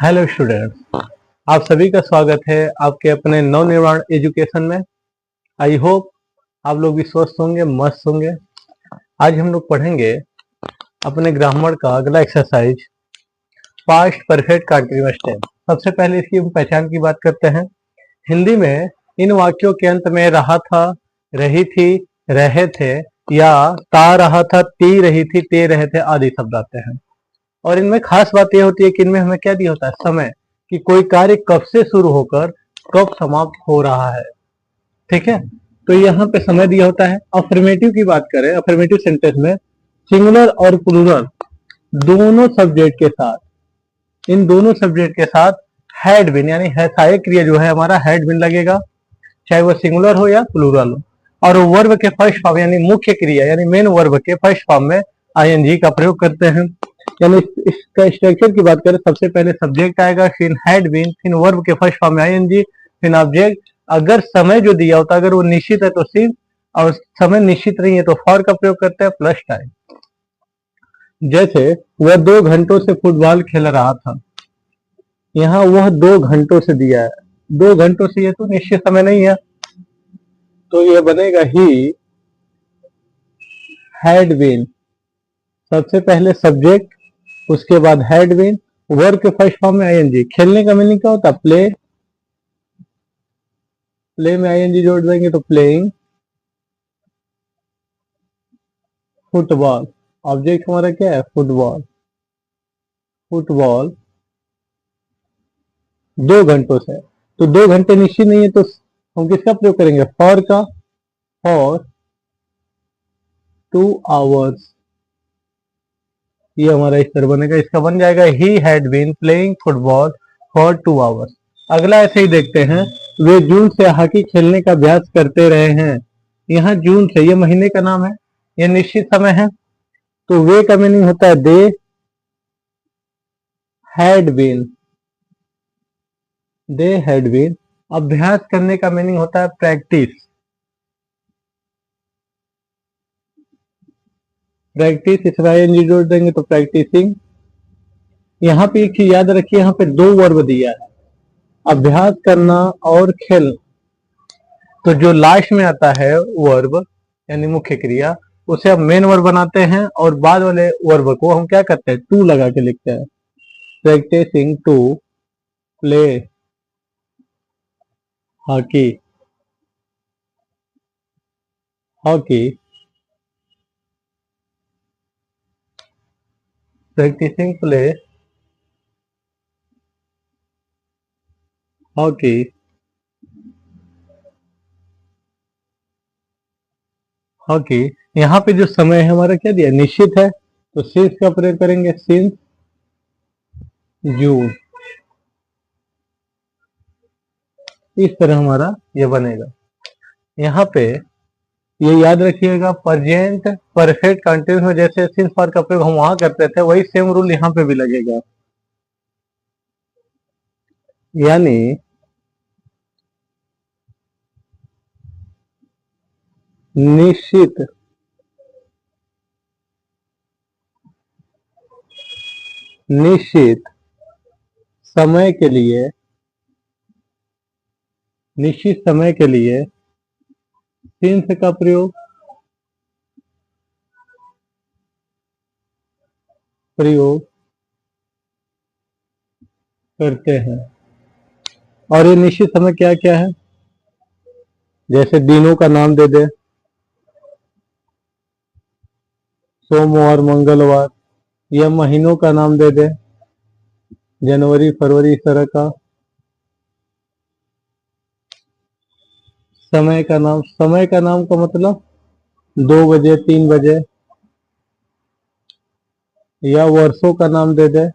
Hello students, आप सभी का स्वागत है आपके अपने नवनिर्माण एजुकेशन में। आई होप आप लोग भी स्वस्थ होंगे, मस्त होंगे। आज हम लोग पढ़ेंगे अपने ग्रामर का अगला exercise, past perfect continuous tense. सबसे पहले इसकी हम पहचान की बात करते हैं। हिंदी में इन वाक्यों के अंत में रहा था, रही थी, रहे थे या ता रहा था, ती रही थी, ते रहे थे आदि शब्द आते हैं। और इनमें खास बात यह होती है कि इनमें हमें क्या दिया होता है, समय, कि कोई कार्य कब से शुरू होकर कब समाप्त हो रहा है। ठीक है, तो यहाँ पे समय दिया होता है। अफर्मेटिव की बात करें, अफर्मेटिव सेंटेंस में सिंगुलर और प्लूरल दोनों सब्जेक्ट के साथ, इन दोनों सब्जेक्ट के साथ हैड बीन यानी है सहायक क्रिया जो है हमारा हैड बीन लगेगा, चाहे वो सिंगुलर हो या प्लूरल हो। और वर्ब के फर्स्ट फॉर्म यानी मुख्य क्रिया यानी मेन वर्ब के फर्स्ट फॉर्म में आईएनजी का प्रयोग करते हैं। यानी इसका स्ट्रक्चर की बात करें, सबसे पहले सब्जेक्ट आएगा, फिर हैड बीन, फिर वर्ब के फर्स्ट फॉर्म में आईएनजी, फिर ऑब्जेक्ट। अगर समय जो दिया होता है अगर वो निश्चित है तो सिंस, और समय निश्चित नहीं है तो फॉर का प्रयोग करते हैं प्लस टाइम। जैसे वह 2 घंटों से फुटबॉल खेल रहा था, यहाँ वह 2 घंटों से दिया है, 2 घंटों से, ये तो निश्चित समय नहीं है, तो यह बनेगा ही हैड बीन। सबसे पहले सब्जेक्ट, उसके बाद हैड बीन, वर्ब के फर्स्ट फॉर्म में आईएनजी। खेलने का मीनिंग क्या होता है, प्ले, प्ले में आईएनजी जोड़ देंगे तो प्लेइंग फुटबॉल। ऑब्जेक्ट हमारा क्या है, फुटबॉल, फुटबॉल 2 घंटों से। तो 2 घंटे निश्चित नहीं है तो हम किसका प्रयोग करेंगे, फॉर का, फॉर 2 आवर्स। ये हमारा इस तरह बनेगा, इसका बन जाएगा ही had been playing football for 2 hours. अगला ऐसे ही देखते हैं, वे जून से हॉकी खेलने का अभ्यास करते रहे हैं। यहाँ जून से, ये महीने का नाम है, ये निश्चित समय है, तो वे का मीनिंग होता है they had been, they had been. अभ्यास करने का मीनिंग होता है प्रैक्टिस, प्रैक्टिस, इसमें आईएनजी जोड़ देंगे तो प्रैक्टिसिंग। यहाँ पे एक चीज याद रखिए, यहाँ पे 2 वर्ब दिया है, अभ्यास करना और खेलना। तो जो लास्ट में आता है वर्ब यानी मुख्य क्रिया, उसे हम मेन वर्ब बनाते हैं और बाद वाले वर्ब को हम क्या करते हैं, टू लगा के लिखते हैं। Practising to play hockey, hockey, practising play hockey, hockey. यहाँ पे जो समय है हमारा क्या दिया, निश्चित है, तो सिंस का प्रयोग करेंगे, सिंस जून। इस तरह हमारा ये बनेगा। यहाँ पे ये याद रखिएगा, प्रेजेंट परफेक्ट कंटिन्यूस में जैसे सिंस फॉर का प्रयोग हम वहां करते थे, वही सेम रूल यहाँ पे भी लगेगा। यानी निश्चित, निश्चित समय के लिए, निश्चित समय के लिए सिंस का प्रयोग, प्रयोग करते हैं। और ये निश्चित समय क्या क्या है, जैसे दिनों का नाम दे दे, सोमवार, मंगलवार, या महीनों का नाम दे दे, जनवरी, फरवरी, इस तरह का। समय का नाम, समय का नाम का मतलब 2 बजे, 3 बजे। या वर्षों का नाम दे दे,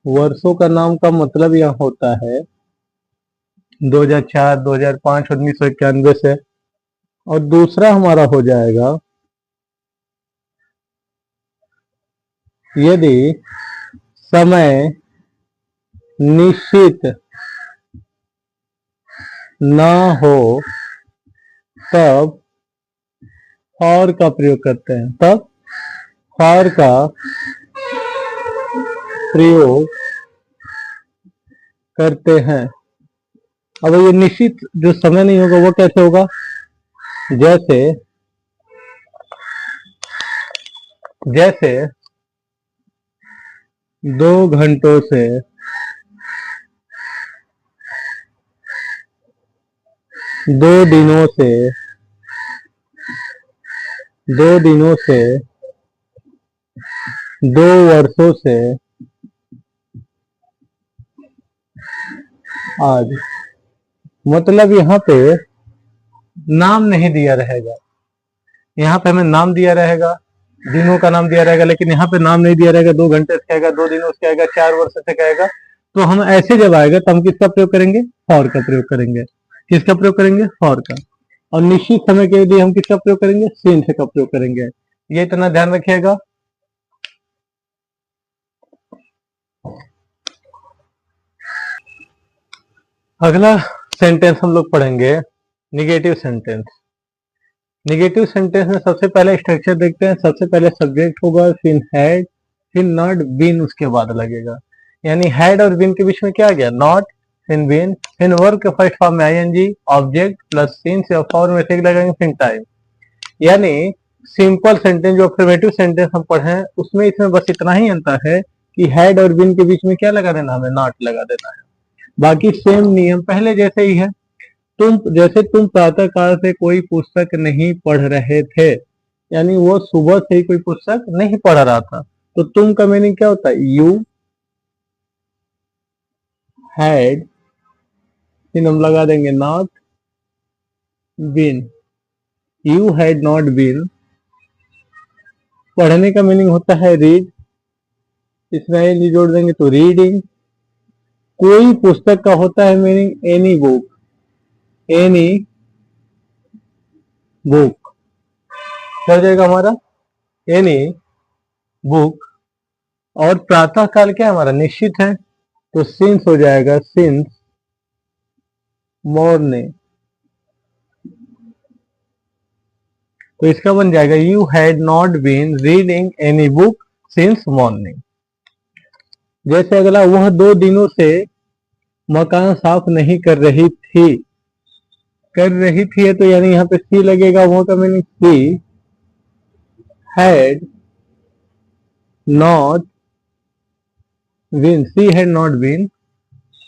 वर्षों का नाम का मतलब यह होता है 2004, 2005, 1991 से। और दूसरा हमारा हो जाएगा, यदि समय निश्चित ना हो तब फॉर का प्रयोग करते हैं, तब फॉर का प्रयोग करते हैं। अब ये निश्चित जो समय नहीं होगा वो कैसे होगा, जैसे जैसे 2 घंटों से 2 दिनों से 2 दिनों से 2 वर्षों से आज। मतलब यहाँ पे नाम नहीं दिया रहेगा, यहाँ पे हमें नाम दिया रहेगा, दिनों का नाम दिया रहेगा, लेकिन यहाँ पे नाम नहीं दिया रहेगा। 2 घंटे से कहेगा, 2 दिनों से कहेगा, 4 वर्ष से कहेगा। तो हम ऐसे जब आएगा तो हम किसका प्रयोग करेंगे, फॉर का प्रयोग करेंगे। किसका प्रयोग करेंगे, फॉर का। और निश्चित समय के लिए हम किसका प्रयोग करेंगे, सिंस का प्रयोग करेंगे। ये इतना ध्यान रखिएगा। अगला सेंटेंस हम लोग पढ़ेंगे निगेटिव सेंटेंस। निगेटिव सेंटेंस में सबसे पहले स्ट्रक्चर देखते हैं। सबसे पहले सब्जेक्ट होगा, फिर हैड, फिर नॉट, बीन उसके बाद लगेगा। यानी हैड और बीन के बीच में क्या आ गया, नॉट, फिर बीन, फिर वर्ब के फर्स्ट फॉर्म में आईएनजी, ऑब्जेक्ट प्लस सिंस या फॉर में से लगेंगे, फिर टाइम। यानी सिंपल सेंटेंस जो अफर्मेटिव सेंटेंस हम पढ़े उसमें इसमें बस इतना ही अंतर है कि हैड और बीन के बीच में क्या लगा देना, हमें नॉट लगा देना है। बाकी सेम नियम पहले जैसे ही है। तुम प्रातः काल से कोई पुस्तक नहीं पढ़ रहे थे, यानी वो सुबह से ही कोई पुस्तक नहीं पढ़ रहा था। तो तुम का मीनिंग क्या होता है, यू हैड, फिर हम लगा देंगे not been, you had not been. पढ़ने का मीनिंग होता है रीड, इसमें एनी जोड़ देंगे तो रीडिंग। कोई पुस्तक का होता है meaning any book, any book क्या हो जाएगा हमारा, एनी बुक। और प्रातः काल क्या हमारा निश्चित है, तो सिंस हो जाएगा, सिंस मॉर्निंग। तो इसका बन जाएगा you had not been reading any book since morning. जैसे अगला, वह 2 दिनों से मकान साफ नहीं कर रही थी। कर रही थी है तो यानी यहाँ पे सी लगेगा, वह का meaning she had not been, she had not been.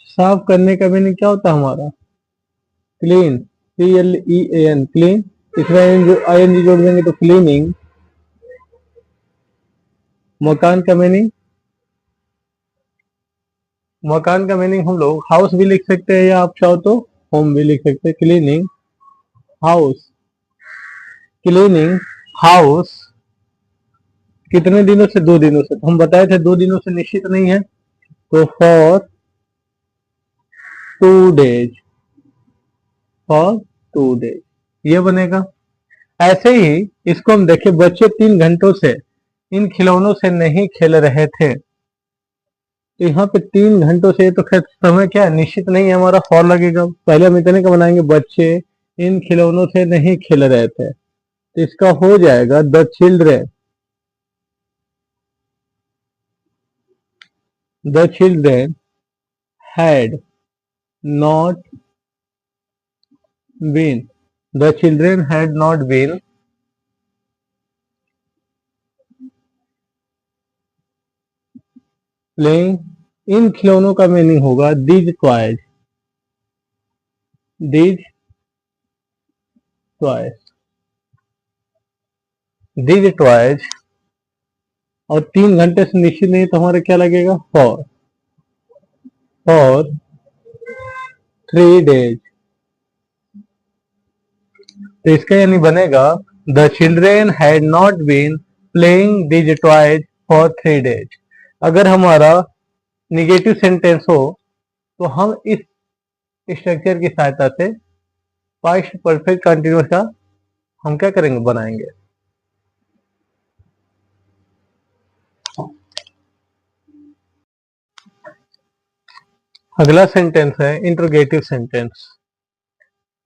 साफ करने का मीनिंग क्या होता है हमारा, क्लीन, CLEAN, क्लीन। इसमें जो ING जोड़ देंगे तो क्लीनिंग। मकान का मीनिंग, मकान का मीनिंग हम लोग हाउस भी लिख सकते हैं, या आप चाहो तो होम भी लिख सकते हैं। Cleaning house, cleaning house. कितने दिनों से, 2 दिनों से। तो हम बताए थे 2 दिनों से निश्चित नहीं है, तो फॉर 2 डेज, फॉर 2 डेज ये बनेगा। ऐसे ही इसको हम देखें, बच्चे 3 घंटों से इन खिलौनों से नहीं खेल रहे थे। तो यहाँ पे 3 घंटों से, तो खैर समय क्या है, निश्चित नहीं है, हमारा फॉर लगेगा। पहले हम इतने का बनाएंगे, बच्चे इन खिलौनों से नहीं खेल रहे थे, तो इसका हो जाएगा the children, the children had not been, the children had not been playing. इन खिलौनों का मीनिंग होगा these toys, these toys, these toys. और 3 घंटे से निश्चित नहीं, तो हमारा क्या लगेगा, फॉर, फॉर 3 डेज। तो इसका यानी बनेगा the children had not been playing these toys for 3 days. अगर हमारा निगेटिव सेंटेंस हो तो हम इस स्ट्रक्चर की सहायता से पास्ट परफेक्ट कंटिन्यूअस का हम क्या करेंगे, बनाएंगे। अगला सेंटेंस है इंट्रोगेटिव सेंटेंस।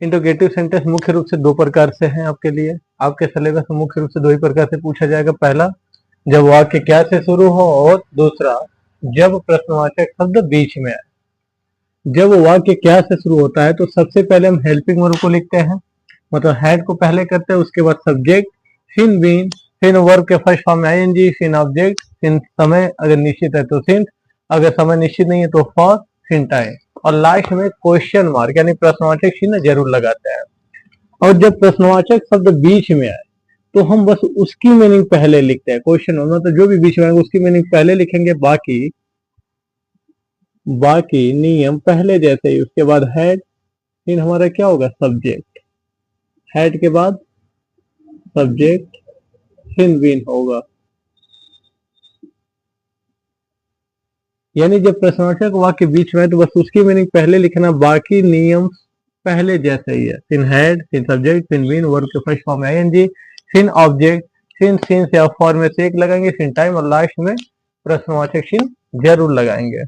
इंट्रोगेटिव सेंटेंस मुख्य रूप से 2 प्रकार से हैं आपके लिए। आपके सिलेबस में मुख्य रूप से 2 ही प्रकार से पूछा जाएगा। पहला, जब वाक्य क्या से शुरू हो, और दूसरा, जब प्रश्नवाचक शब्द बीच में आए। जब वो वाक्य क्या से शुरू होता है तो सबसे पहले हम हेल्पिंग वर्ब को लिखते हैं, मतलब हैड को पहले करते हैं, उसके बाद सब्जेक्ट, फिर बीन, फिर वर्ब के फर्स्ट फॉर्म में आईएनजी, फिर ऑब्जेक्ट, फिर समय अगर निश्चित है तो सिंस, अगर समय निश्चित नहीं है तो फॉर, फिर टाइम, और लास्ट में क्वेश्चन मार्क यानी प्रश्नवाचक चिन्ह जरूर लगाते हैं। और जब प्रश्नवाचक शब्द बीच में आए तो हम बस उसकी मीनिंग पहले लिखते हैं, क्वेश्चन मतलब जो भी बीच में आएगा उसकी मीनिंग पहले लिखेंगे, बाकी बाकी नियम पहले जैसे ही। उसके बाद हैड, फिर हमारा क्या होगा सब्जेक्ट, हैड के बाद सब्जेक्ट, फिर बीन होगा। यानी जब प्रश्नवाचक वाक्य बीच में है तो बस उसकी मीनिंग पहले लिखना, बाकी नियम पहले जैसे ही है। फिर हेड, फिर सब्जेक्ट, फिर बीन, वर्ब के फर्स्ट फॉर्म में आईएनजी, फिर ऑब्जेक्ट, फिर सिंस या फॉर में से एक लगाएंगे, फिर टाइम, और लास्ट में प्रश्नवाचक चिन्ह जरूर लगाएंगे।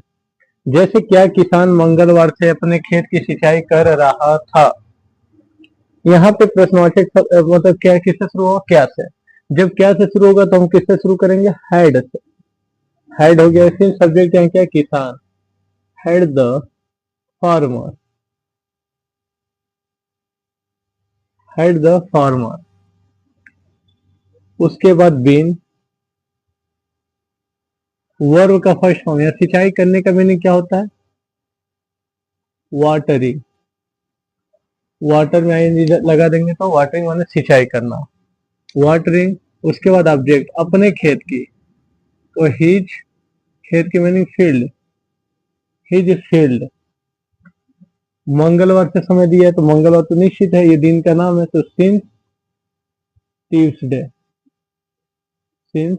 जैसे क्या किसान मंगलवार से अपने खेत की सिंचाई कर रहा था। यहाँ पे प्रश्नवाचक मतलब क्या किससे शुरू होगा, क्या से। जब क्या से शुरू होगा तो हम किससे शुरू करेंगे, हेड से। हेड हो गया, फिर सब्जेक्ट यहाँ क्या किसान, head the farmer, head the farmer. उसके बाद बीन, वर्ब का फर्स्ट फॉर्म या सिंचाई करने का मीनिंग क्या होता है, वाटरिंग, वाटर में आईएनजी लगा देंगे तो वाटरिंग माने सिंचाई करना, वाटरिंग। उसके बाद ऑब्जेक्ट अपने खेत की, तो हिज, खेत की मीनिंग फील्ड, हिज फील्ड। मंगलवार से समय दिया है तो मंगलवार तो निश्चित है, ये दिन का नाम है, तो सिंस ट्यूसडे, सिंस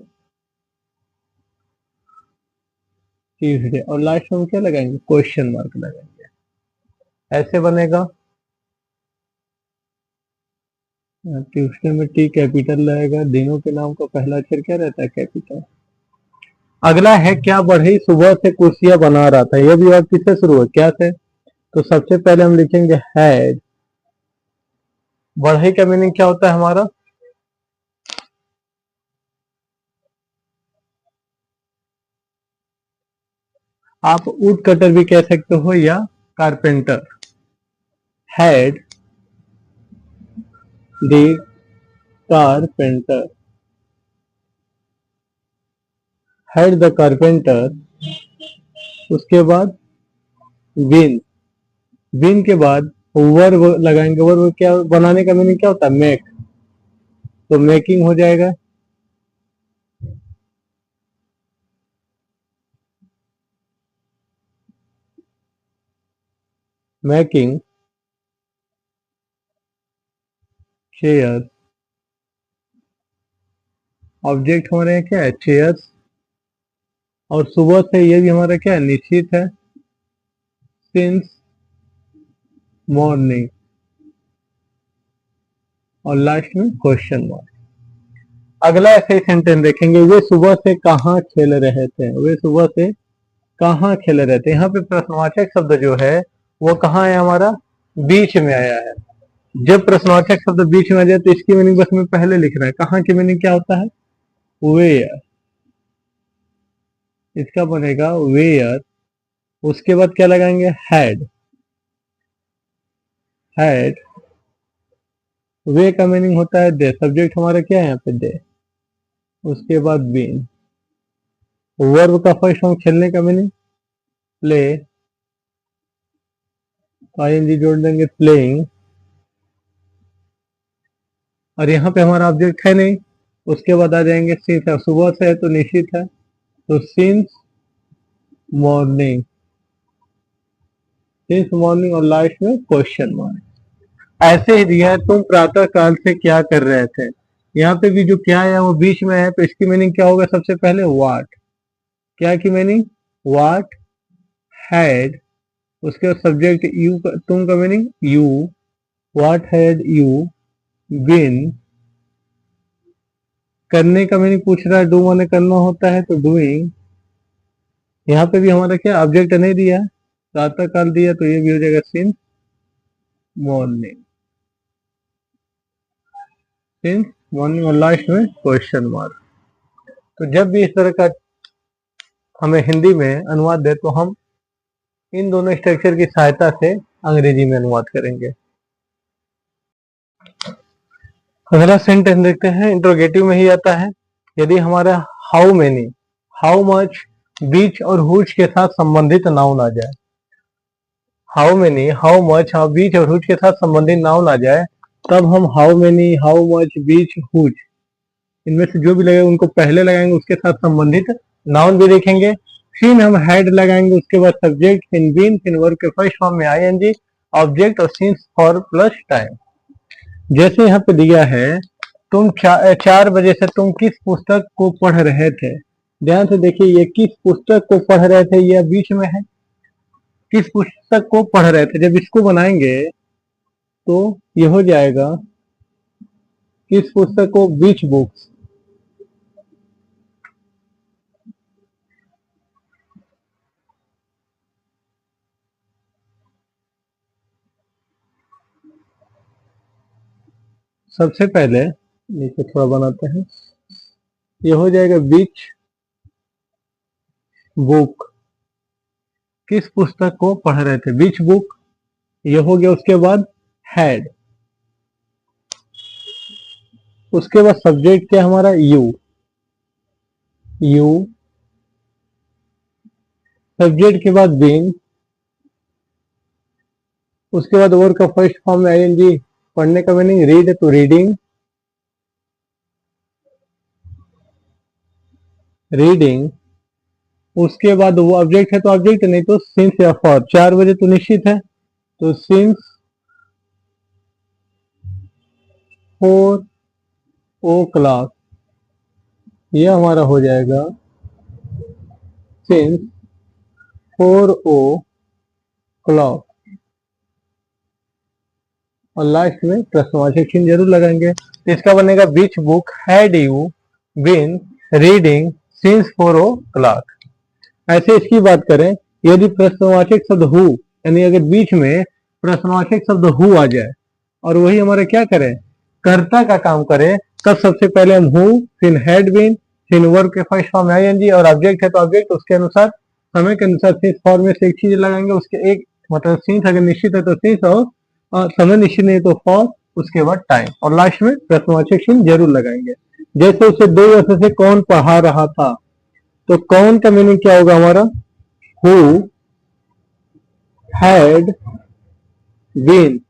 ट्यूसडे, और लास्ट में क्या लगाएंगे, क्वेश्चन मार्क लगाएंगे। ऐसे बनेगा। ट्यूसडे में टी कैपिटल रहेगा, दिनों के नाम का पहला अक्षर क्या रहता है, कैपिटल। अगला है क्या बढ़ई सुबह से कुर्सियां बना रहा था। यह भी वर्ब किससे शुरू है, क्या से। तो सबसे पहले हम लिखेंगे हैड। बढ़ई का मीनिंग क्या होता है हमारा, आप वुड कटर भी कह सकते हो या carpenter. Had the carpenter, had the carpenter. उसके बाद बीन, बीन के बाद वर्ब लगाएंगे, वर्ब क्या बनाने का मीनिंग क्या होता है, मेक, तो मेकिंग हो जाएगा। मेकिंग चेयर, ऑब्जेक्ट हमारे यहाँ क्या है, चेयर्स, और सुबह से ये भी हमारा क्या है, निश्चित है, सिंस मॉर्निंग, और लास्ट में क्वेश्चन मार्क। अगला ऐसे ही सेंटेंस देखेंगे, वे सुबह से कहाँ खेल रहे थे, वे सुबह से कहाँ खेल रहे थे। यहाँ पे प्रश्नवाचक शब्द जो है वो कहाँ है हमारा, बीच में आया है। जब प्रश्नवाचक शब्द बीच में आ जाए तो इसकी मीनिंग बस हमें पहले लिखना है। कहाँ की मीनिंग क्या होता है, वेयर, इसका बनेगा वेयर। उसके बाद क्या लगाएंगे, हैड, हैड, वे का मीनिंग होता है दे, सब्जेक्ट हमारा क्या है यहाँ पे, दे। उसके बाद बीन, वर्ब का फर्स्ट फॉर्म खेलने का मीनिंग प्ले, आईएनजी जोड़ देंगे, प्लेइंग। और यहाँ पे हमारा ऑब्जेक्ट है नहीं, उसके बाद आ जाएंगे सिंस, सुबह से है तो निश्चित है, तो सिंस मॉर्निंग, सिंस मॉर्निंग, और लास्ट में क्वेश्चन मार्क। ऐसे ही दिया है, तुम प्रातः काल से क्या कर रहे थे। यहाँ पे भी जो क्या है वो बीच में है, तो इसकी मीनिंग क्या होगा, सबसे पहले वाट, क्या की मीनिंग, वाट हैड। उसके बाद सब्जेक्ट यू, तुम का meaning you, what had you been. करने का मीनिंग पूछ रहा है, डू माने करना होता है, तो डूइंग। यहाँ पे भी हमारा क्या ऑब्जेक्ट नहीं दिया है, प्रातः काल दिया, तो ये भी हो जाएगा सिंस मॉर्निंग, सिंस मॉर्निंग, और लास्ट में क्वेश्चन मार्क। तो जब भी इस तरह का हमें हिंदी में अनुवाद दे तो हम इन दोनों स्ट्रक्चर की सहायता से अंग्रेजी में अनुवाद करेंगे। अगला सेंटेंस देखते हैं, इंट्रोगेटिव में ही आता है। यदि हमारा हाउ मेनी, हाउ मच, बीच और हुच के साथ संबंधित नाउन आ जाए, हाउ मेनी, हाउ मच, बीच और हुच के साथ संबंधित नाउन आ जाए, तब हम हाउ मेनी, हाउ मच, बीच, हुच इनमें से जो भी लगेगा उनको पहले लगाएंगे, उसके साथ संबंधित नाउन भी देखेंगे। फिर हम हेड लगाएंगे, उसके बाद सब्जेक्ट, फिर बीन, फिर वर्ब के फर्स्ट फॉर्म में आईएनजी, ऑब्जेक्ट और सिंस फॉर प्लस टाइम। जैसे यहाँ पे दिया है, तुम 4 बजे से तुम किस पुस्तक को पढ़ रहे थे। ध्यान से देखिए, ये किस पुस्तक को पढ़ रहे थे, ये बीच में है। किस पुस्तक को पढ़ रहे थे, जब इसको बनाएंगे तो ये हो जाएगा किस पुस्तक को, विच बुक्स। सबसे पहले नीचे थोड़ा बनाते हैं, ये हो जाएगा विच बुक, किस पुस्तक को पढ़ रहे थे, विच बुक, ये हो गया। उसके बाद हैड, उसके बाद सब्जेक्ट क्या हमारा, यू, यू, सब्जेक्ट के बाद बीन, उसके बाद वर्ब का फर्स्ट फॉर्म में आईएनजी, पढ़ने का मीनिंग रीड, तो रीडिंग, रीडिंग। उसके बाद वो ऑब्जेक्ट है तो ऑब्जेक्ट, नहीं तो सिंस या फॉर। 4 बजे तो निश्चित है, तो सिंस 4 o'clock, ये हमारा हो जाएगा सिंस 4 o'clock। और लास्ट में प्रश्नवाचक चिन्ह जरूर लगाएंगे, तो इसका बनेगा which book had you been reading since 4 o'clock। ऐसे इसकी बात करें, यदि प्रश्नवाचक शब्द हु, यानी अगर बीच में प्रश्नवाचक शब्द हु आ जाए और वही हमारा क्या करें, कर्ता का काम करे, तब सबसे पहले हम हु, फिर हैड बीन, फिर वर्ब के फर्स्ट फॉर्म में आईएनजी, और ऑब्जेक्ट है तो ऑब्जेक्ट, उसके अनुसार समय के अनुसार सिंस फॉर्म में से एक चीज लगाएंगे। उसके एक मतलब सिंस अगर निश्चित है तो सिंस, और समय निश्चित नहीं तो फॉर, उसके बाद टाइम, और लास्ट में प्रश्नवाचक चिन्ह जरूर लगाएंगे। जैसे उसे 2 वर्ष से कौन पढ़ा रहा था, तो कौन का मीनिंग क्या होगा हमारा, who had been,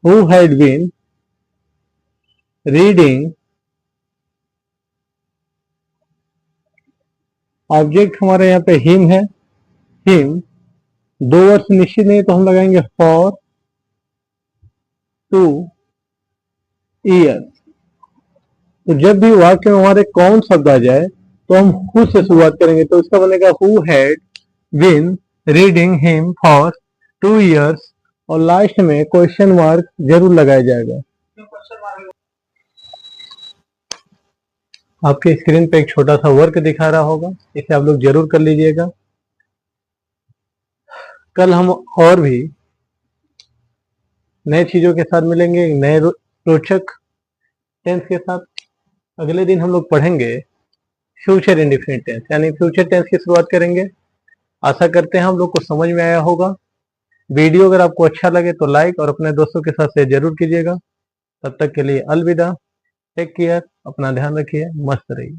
who had been reading, object हमारे यहाँ पे हिम है, हिम, 2 वर्ष निश्चित नहीं तो हम लगाएंगे फॉर 2 ईयर्स। तो जब भी वाक्य में हमारे कौन शब्द आ जाए तो हम हु से शुरुआत करेंगे, तो इसका बनेगा who had been reading him for 2 years, और लास्ट में क्वेश्चन मार्क जरूर लगाया जाएगा। आपके स्क्रीन पे एक छोटा सा वर्क दिखा रहा होगा, इसे आप लोग जरूर कर लीजिएगा। कल हम और भी नए चीजों के साथ मिलेंगे, नए रोचक टेंस के साथ। अगले दिन हम लोग पढ़ेंगे फ्यूचर इंडिफिनिट टेंस, यानी फ्यूचर टेंस की शुरुआत करेंगे। आशा करते हैं हम लोग को समझ में आया होगा। वीडियो अगर आपको अच्छा लगे तो लाइक और अपने दोस्तों के साथ शेयर जरूर कीजिएगा। तब तक के लिए अलविदा, टेक केयर, अपना ध्यान रखिए, मस्त रहिए।